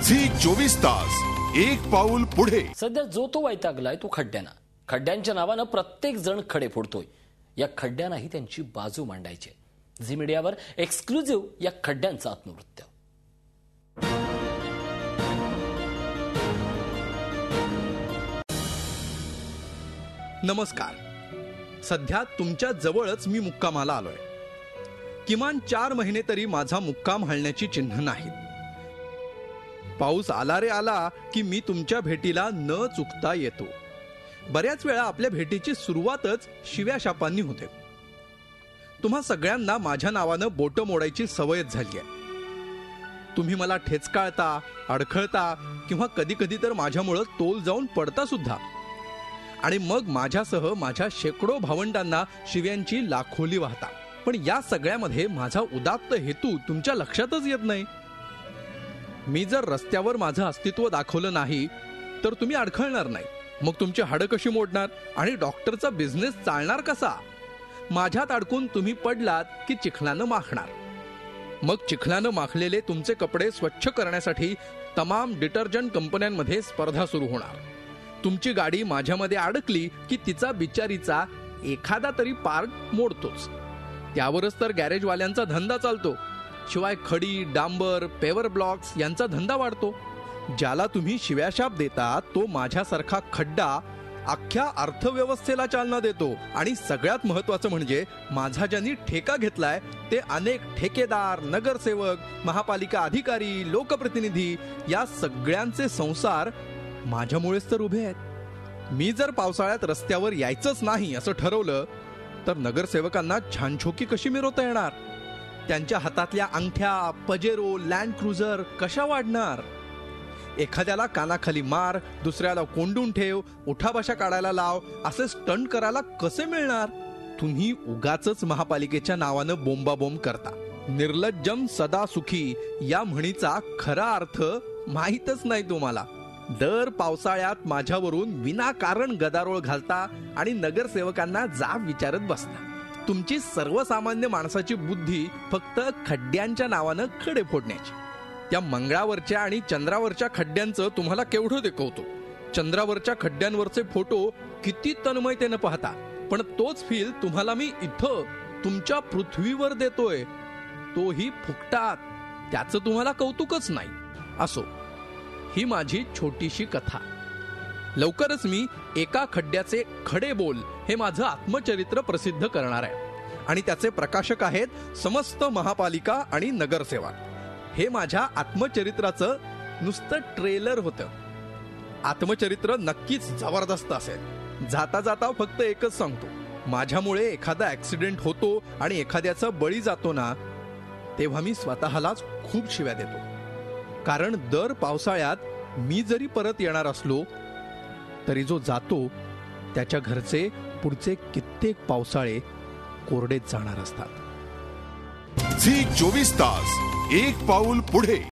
Zee 24 तास एक पाऊल पुढे। सध्या जो तो वैतागलाय तो खड्ड्यांच्या नावानं प्रत्येक जण खडे फोडतोय। या खड्ड्यांनाही त्यांची बाजू मांडायची। झी मीडियावर एक्सक्लुझिव्ह या खड्ड्यांचं आत्मवृत्त। नमस्कार। सध्या तुमच्या जवळच मी मुक्कामाला आलोय। किमान 4 महिने तरी माझा मुक्काम हलण्याची चिन्ह नाहीत। पाऊस आला रे आला की मी तुमच्या भेटीला न चुकता येतो। बऱ्याच वेळा आपल्या भेटीची सुरुवातच शिव्या शापांनी होते। तुम्हा सगळ्यांना माझ्या नावानं बोटं मोडायची सवयच झाली आहे। तुम्ही मला ठेचकाळता, अडखळता किंवा कधी कधी तर माझ्यामुळे तोल जाऊन पडता सुद्धा। आणि मग माझ्यासह माझ्या शेकडो भावंडांना शिव्यांची लाखोली वाहता। पण या सगळ्यामध्ये माझा उदात्त हेतू तुमच्या लक्षातच येत नाही। मी जर रस्त्यावर माझं अस्तित्व दाखवलं नाही तर तुम्ही अडखळणार नाही। मग तुमची हाडं कशी मोडणार आणि डॉक्टरचा बिझनेस चालणार कसा? माझ्यात अडकून तुम्ही पडलात की चिखलानं माखणार। मग चिखलानं माखलेले तुमचे कपडे स्वच्छ करण्यासाठी तमाम डिटर्जंट कंपन्यांमध्ये स्पर्धा सुरू होणार। तुमची गाडी माझ्यामध्ये अडकली की तिचा बिचारीचा एखादा तरी पार्ट मोडतोच। त्यावरच तर गॅरेजवाल्यांचा धंदा चालतो। शिवाय खडी, डांबर, पेवर ब्लॉक्स यांचा धंदा वाढतो। ज्याला तुम्ही शिव्याशाप देता तो माझ्यासारखा खड्डा अख्ख्या अर्थव्यवस्थेला चालना देतो। आणि सगळ्यात महत्त्वाचं म्हणजे माझा ज्यांनी ठेका घेतलाय ते अनेक ठेकेदार, नगरसेवक, महापालिका अधिकारी, लोकप्रतिनिधी या सगळ्यांचे संसार माझ्यामुळेच तर उभे आहेत। मी जर पावसाळ्यात रस्त्यावर यायचंच नाही असं ठरवलं तर नगरसेवकांना छानछोकी कशी मिरवता येणार? त्यांच्या हातातल्या अंगठ्या, पजेरो, लँड क्रुझर कशा वाढणार? एखाद्याला कानाखाली मार, दुसऱ्याला कोंडून ठेव, उठाबशा काढायला लाव असे स्टंट करायला कसे मिळणार? तुम्ही उगाचच महापालिकेच्या नावानं बोंबाबोंब करता। निर्लज्जम सदा सुखी या म्हणीचा खरा अर्थ माहीतच नाही तुम्हाला। दर पावसाळ्यात माझ्यावरून विनाकारण गदारोळ घालता आणि नगरसेवकांना जाब विचारत बसता। तुमची सर्वसामान्य माणसाची बुद्धी फक्त खड्ड्यांच्या नावानं खडे फोडण्याची। त्या मंगळावरच्या आणि चंद्रावरच्या खड्ड्यांचं तुम्हाला केवढं देखवतो। चंद्रावरच्या खड्ड्यांवरचे फोटो किती तन्मयतेनं पाहता, पण तोच फील तुम्हाला मी इथं तुमच्या पृथ्वीवर देतोय तोही फुकटात। त्याचं तुम्हाला कौतुकच नाही। असो, ही माझी छोटीशी कथा। लवकरच मी एका खड्ड्याचे खडे बोल हे माझं आत्मचरित्र प्रसिद्ध करणार आहे आणि त्याचे प्रकाशक आहेत समस्त महापालिका आणि नगरसेवक। हे माझ्या आत्मचरित्राचं नुसतं ट्रेलर होतं। आत्मचरित्र नक्कीच जबरदस्त असेल। जाता जाता फक्त एकच सांगतो, माझ्यामुळे एखादा ऍक्सिडेंट होतो आणि एखाद्याचा बळी जातो ना, तेव्हा मी स्वतःलाच खूप शिव्या देतो। कारण दर पावसाळ्यात मी जरी परत येणार असलो तरी जो जातो त्याच्या घरचे पुढचे कित्येक पावसाळे कोरडेच जाणार असतात। झी 24 तास एक पाऊल पुढे।